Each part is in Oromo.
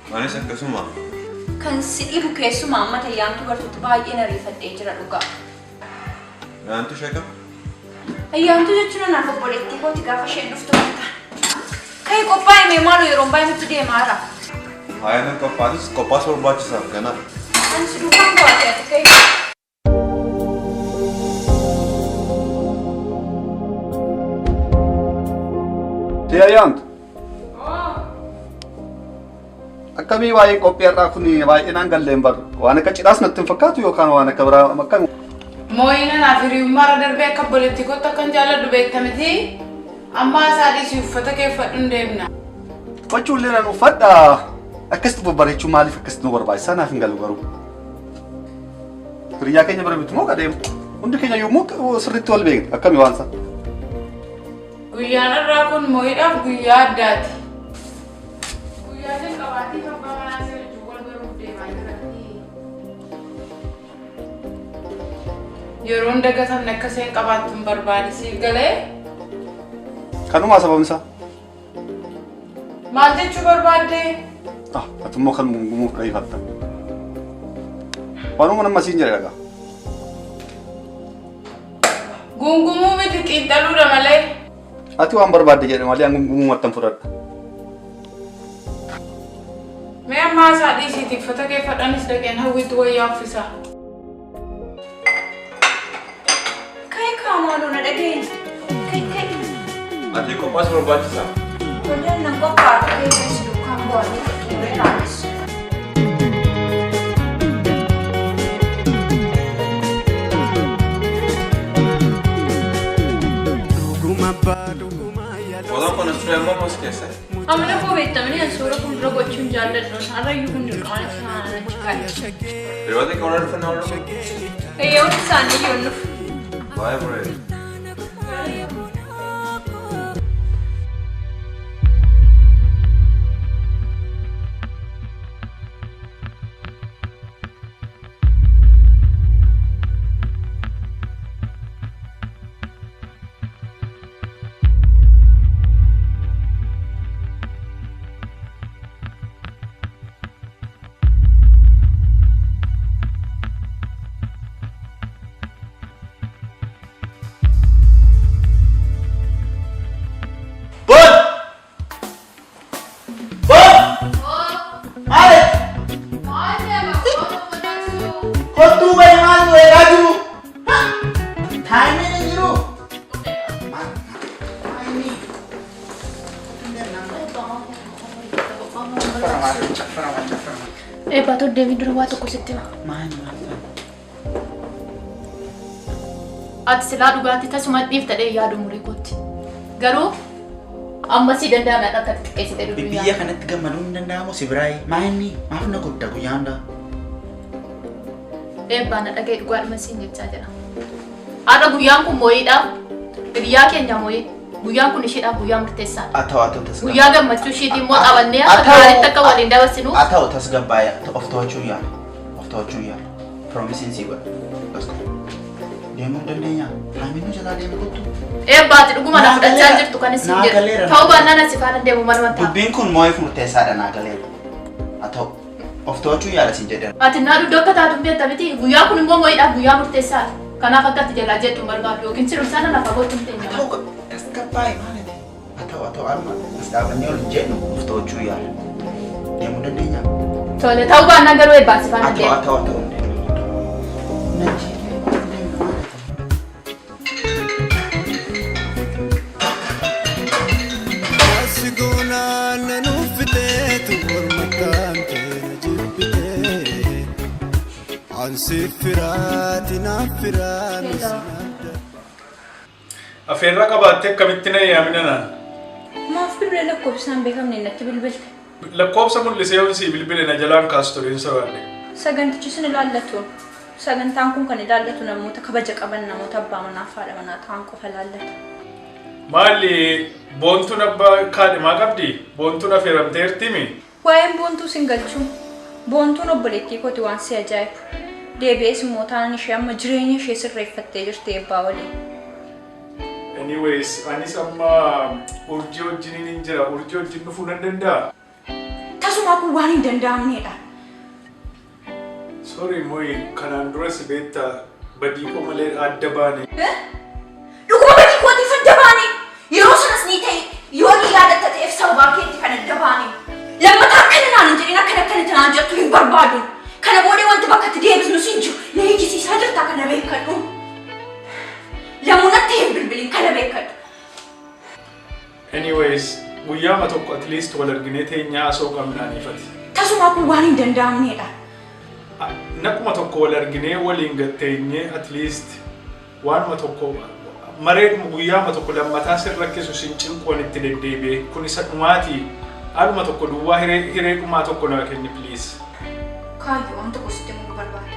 Mana akkasuma. Kan si ibu keessumaa amma tayyaantu bartuutti baay'ee na riifadhee jira dhugaa. Naantu sheeka? Ayyaantu jechuun anaaf obboleettii kooti gaafa isheen dhuftu barta. Ka'ii qophaa'e mee maaloo yeroo baay'ee nutti deemaara. Haayaan qophaas barbaachisaaf kana. Ani si duukaan bu'aate ati ka'ii. Ayyaantu. Akkamii waa'ee qophii har'aa kun baay'inaan galleen baru. Waan akka cidhaas natti hin fakkaatu yookaan waan akka biraa akkami. Mooyina naaf hiriyummaarra darbee akka obboleettii kootti akkan jaalladhu beektamiti. Amma isaadhiis uffata kee uffadhu hin deemna. Uffachuullee nan uffadha. Akkasitti babbareechuun maaliif akkasitti nu barbaachisaa naaf hin galu garuu. Hiriyyaa keenya bira bitu moo qadeemu? Hundi keenya yommuu sirriitti wal beekna akkami waan sana. Guyyaan irraa kun mooyidhaaf guyyaa addaati. Guyyaaleen qabaatii abbaa manaa seerachuu wal baruuf deemaa jiranii. Yeroon dagatamne akka isheen qabaattu hin barbaade siif galee. Kanumaa sababni isaa? Maal jechuu barbaadde? Ati immoo kan gungumuuf dhahifatta. Waanuma nama siin jedhe dhagaa. Gungumuu miti xiinxaluudha malee. Ati waan barbaadde jedhe malee an gungumuu mattan fudhadha. Mee ammaa isaa dhiisiiti uffata kee fadhanis dhaqeen hawwiitu wayyaa uffisaa. Ka'ii kaamaaluu na dhageenya. Ka'ii. Ati qophaas barbaachisaa. Tolleen nan qophaa'aa ka'ii si duukaan bu'aate turee raames. Walau kono sudah mau mas keessaa. Amna koo beektamanii an suura kun dura gochuun jaalladhu. Harrayyuu kun dirqamaan isaan achi kaa'e. Daripada kau ada fana orang. Eeyyawwan isaanii yoo nuuf. Bye bro. Baatu deebii dura waa tokko sitti hima. Maal? Ati silaa dhugaatii tasuma dhiiftadhee yaadu umurii kootti. Garuu amma si danda'ame akka xiqqeessite dubbii yaa. Biyya kanatti gammaduu hin danda'amu si biraayii. Maal maaf na guddaa guyyaa hundaa? Eebbaa na dhaga'e dhugaadhuma siin jechaa jira. Haadha guyyaan kun mooyiidhaaf biyyaa keenya mooyii. Guyyaan kun isheedhaaf guyyaa murteessaa. Ata'u tasgabbaa'aa. Guyyaa gammachuu isheetii immoo qabannee akka gaariitti akka waliin dabarsinu. Ata'u tasgabbaa'aa. Of to'achuu yaala. Of to'achuu yaala. Proomisiin sii godha. Deemuu dandeenya. Haaminu jalaa deemu kottu. Eebbaati dhuguma na fudhachaa jirtu kan isin jedhu. Ta'uu baannaan asi faana deemu manuma ta'a. Dubbiin kun moo'eef murteessaadha naa galeera. Ata'u of to'achuu yaala siin jedhan. Ati naa duddoo akka taatu beekta miti. Guyyaa kun immoo mooyiidhaaf guyyaa murteessaadha. Kanaaf akka ati jalaa jettu barbaadu yookiin siruu sana lafa gootu hin teenye. Tasgabbaa'ee maaliti? Ata'u amma as dhaabannee ol jennu of to'achuu yaala. Deemuu dandeenya. Tole ta'uu baannaan garuu eebbaasi faana deemu. Ata'u. Afeerra qabattee akkamitti na yaamina naan? Maaf bilbilee lakkoofsaan beekamne natti bilbilte. Lakkoofsa mul'isee yoonsii bilbile na jalaan kaasturiin sobaanne. Sagantichi sin ilaallatu. Sagantaan kun kan ilaallatu namoota kabaja qaban namoota abbaa manaa fi haadha manaa ta'an qofa ilaallata. Maali boontuun abbaa kaadhimaa qabdi? Boontuun afeeramteertimi? Waa'een boontuu sin galchuu. Boontuun obboleettii kooti waan si ajaa'ibu. Deebi'ees immoo taanaan ishee amma jireenya ishee sirreeffattee jirti eebbaa waliin. Anyways, anis amma urjii wajjiniin hin jira. Urjii wajjin dhufuu nan danda'a? Tasuma kun waan hin danda'amnedha. Sorry mooyi kanaan dura si beektaa badii koo malee adda baane. Dhuguma badii kootiif adda baane. Yeroo sanas ni ta'e yoo ni yaadatta ta'eef sababaa keetti kan adda baane. Lammataa akkana naan hin jedhin akkana tanaan jettu hin barbaadu. Kana boodee wanti bakka itti deebisnu siin jiru na eeggisiisaa jirta kana beekadhu. Lamuunatti hin bilbilin kana beekadhu. Anyways, guyyaama tokko at least wal arginee teenyaa asoo qabnaan ifati. Tasuma kun waan hin danda'amnedha. Nakuma tokko wal arginee waliin gatteenyee at least waanuma tokko mareedhuma guyyaama tokko lammataa sin rakkisu sin cinqoon itti deddeebi'e kun isa dhumaatii aduma tokko duwwaa hiree dhumaa tokko naa kenni please. Kaayyoo waan tokko sitti muu barbaada.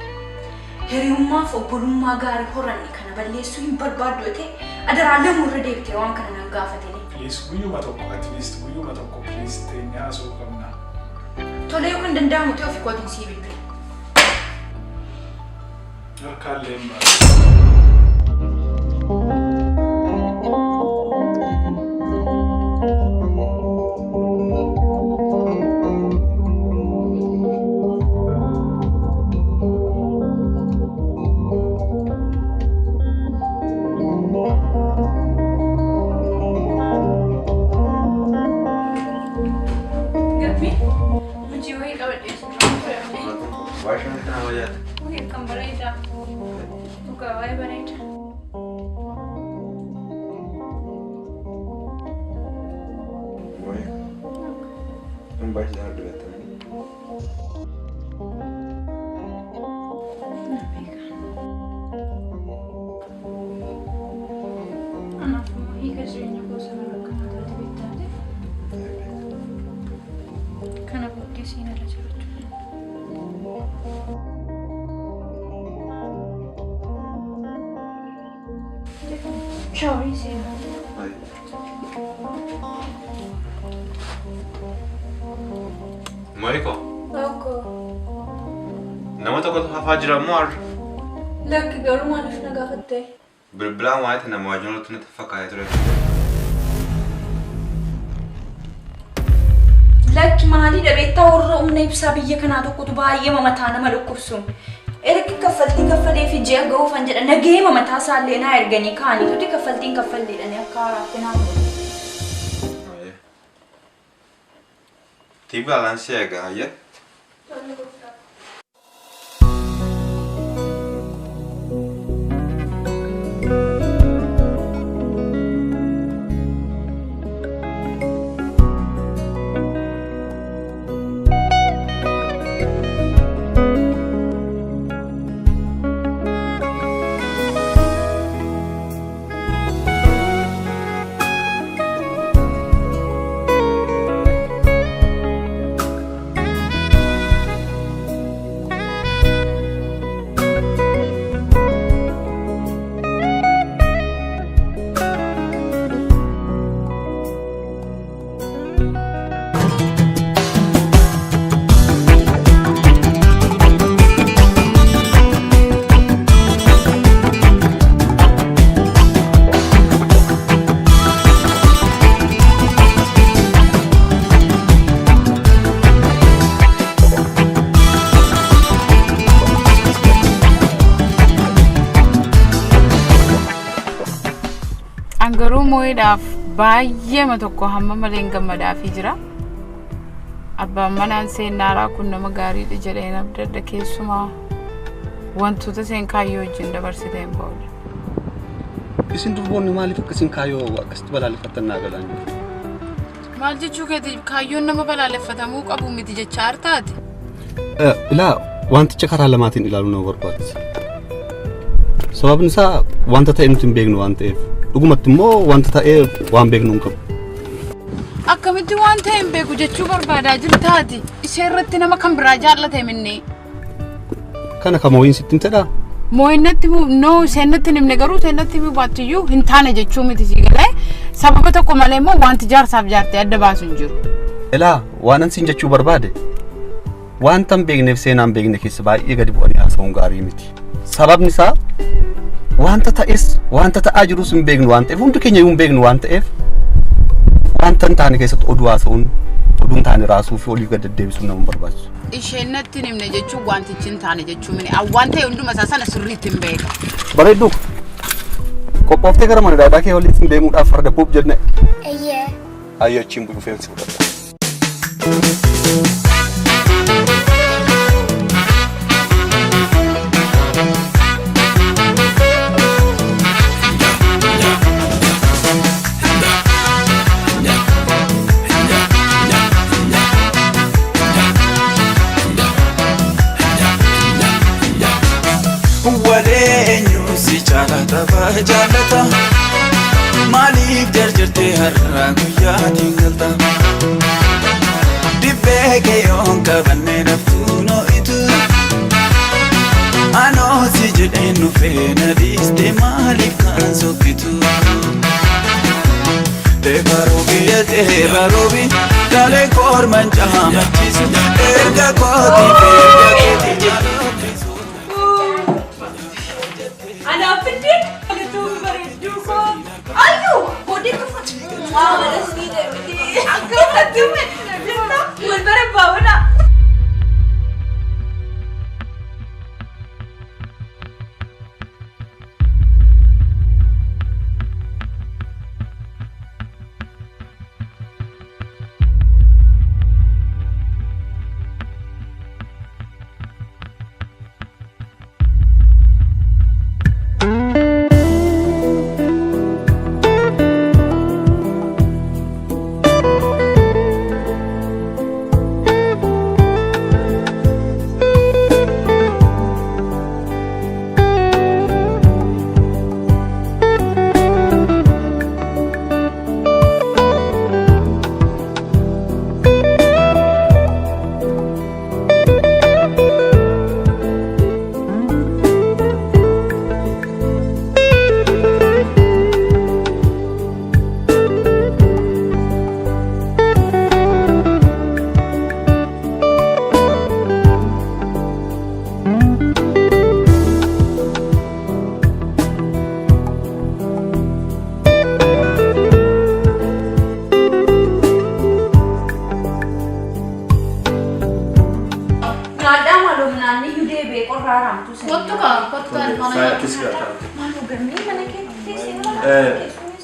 Hiriyummaaf obbolummaa gaarii horanne kana balleessuu hin barbaaddu ta'e adaraa lamuu irra deebitee waan kana nan gaafatanii. Please guyyuma tokko at least guyyuma tokko please teenyaa asoo qabnaa. Tolee yoo kan danda'amu ta'e ofii kootiin sii bilbila. Harkaallee hin Shawari sih. Moiko. Aku. Nama tokko hafaa jira moo arra? Lakki garuu maaliif na gaafatte? Bilbilaan waa'ee nama wajjin natti fakkaatee ture. Lakki maaliidha beektaa warra humna ibsaa biyya kanaa tokkotu baay'ee mamataa nama dhukkubsu. Erga kaffaltii fi ji'a gahuufan jedha nagahee mamataa isaallee naa erganii kaanii tuti kaffaltiin kaffalleedhanii akka haaraatti naa ta'u. Tiba lansii egaa hayya. Garuu moo'eedhaaf baay'eema tokko hamma malee hin gammadaafii jira. Abbaan manaan seenaaraa kun nama gaariidha jedheen abdadda keessumaa wantoota seen kaayyoo wajjin dabarsitee hin bahuudha. Isin durboonni maaliif akkasiin kaayyoo akkasitti balaaleffatan naa galaan jiru? Maal jechuu keetiif kaayyoon nama balaaleffatamuu qabu miti jecha hartaati? Ilaa wanticha karaa lamaatiin ilaaluu nama barbaachisa. Sababni isaa wanta ta'e nuti hin beeknu waan ta'eef. Dhugumatti immoo wanta ta'ee waan beeknu hin qabu. Akkamitti waan ta'e hin beeku jechuu barbaadaa jirtaati? Ishee irratti nama kan biraa jaallate minne. Kana ka moo'in sitti hin tedhaa? Moo'in natti noo isheen natti hin himne garuu isheen natti himuubaattiyyuu hin taane jechuu miti si galee sababa tokko malee immoo wanti jaarsaaf jaartee adda baasu hin jiru. Ilaa waan ansiin jechuu barbaade wanta hin beekneef seenaan beekne keessa baay'ee gadi bu'anii haasa'uun gaarii miti. Sababni isaa wanta ta'es wanta ta'aa jirus hin beeknu waan ta'eef hundi keenya hin beeknu waan ta'eef wanta hin taane keessatti oduu haasa'uun oduun taane raasuu fi oliif gad deddeebisuun nama barbaachisu. Isheen natti himne jechuun wantichi hin taane jechuun waan ta'e hunduma isaa sana sirriitti hin beeka. Bareedduu qophooftee gara mana daadaa kee waliin deemuudhaaf farda buuf jenne. Eeyyee. Ayyoo achiin dhufeensi fudhadha. Jaalata maaliif jarjartee har'a guyyaa dingalta dibbee keeyoon qabannee naftuu noo'itu anoo si jedheen dhufee na dhiiste maaliif kan sokkitu teebaroobi galee korman caamachiisu erga kootii feerga keetii Ayo, bodi tu mana sini deh. Aku hati mana? Buat berapa mana?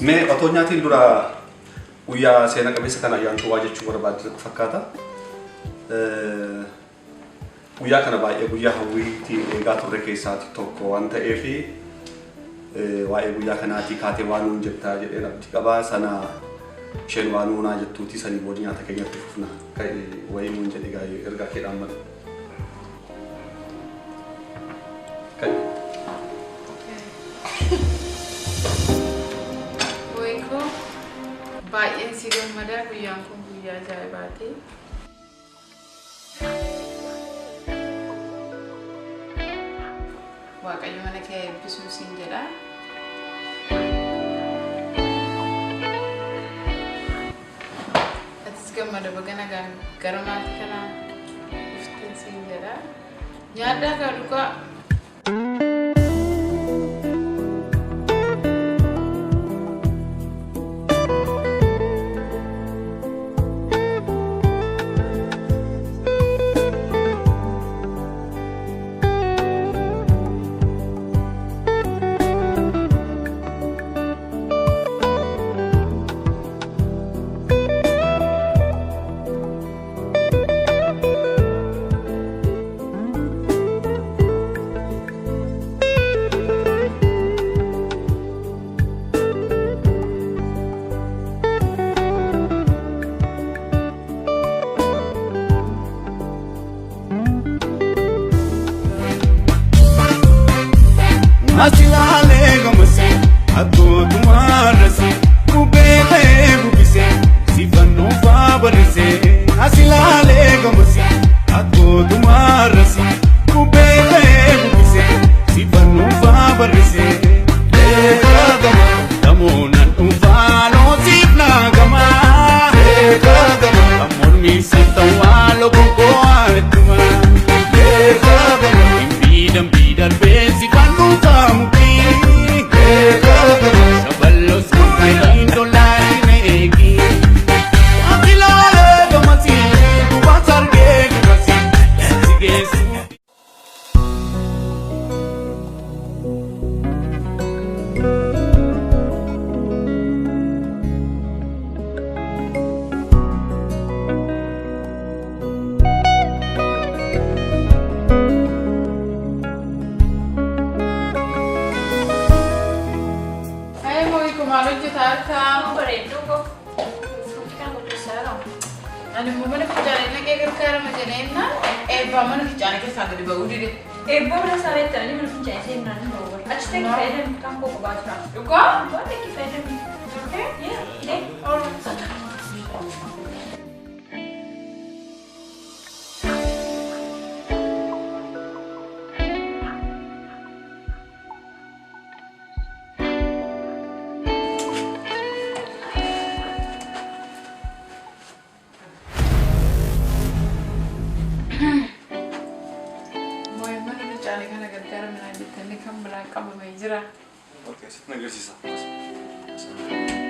Mee otoo nyaatiin dura guyyaa seena qabeessa kana ayyaantuu waa jechuu barbaadde fakkaata. Guyyaa kana baay'ee guyyaa hawwiitiin eegaa turre keessaati tokko waan ta'eef waa'ee guyyaa kanaatii kaatee waan nuun jettaa jedhee abdii qabaa sana isheen waan nuunaa jettuuti sanii booda nyaata keenyatti fufna wayii nuun jedhe gaayee ergaa keedhaan mala. Baay'een si gammadaa guyyaan kun guyyaa ajaa'ibaati. Waaqayyo mana kee eebbisuu siin jedha. Atis gammada baga nagaan gara maatii kanaa dhufteen siin jedha. Nyaaddaa kaa dhugaa. Asilaalee gamase akkootu maarrase kubeelee bubbise sifannoo faabarrise. Asilaalee gamase akkootu maarrase kubeelee bubbise sifannoo faabarrise. Eegaa gama namoonni dhuunfaa lootiif naagama. Eegaa gama namoonni seetawaa lookoo aletuma. Eegaa gama imbiidhaan biidhaan beesi fannoo. Sabalos kumain dollar neegi, akilale gamati Welcome. Bareedduu koo. Uffanni kana qopheessaadha. Ani mana fincaanii naqee gargaarama jedheenna eebbaa mana fincaanii keessaa gadi ba'uu dide. Eebboo mana isaanii itti ani mana fincaanii seenaa ni ba'u. Achi ta'e fayyadamu kan koo qobaatu. Dhugaa? Waan itti fayyadamu. Okay. Yeah. All right. Kan biraa qabamee jira. Okay, sitti nagarsiisa.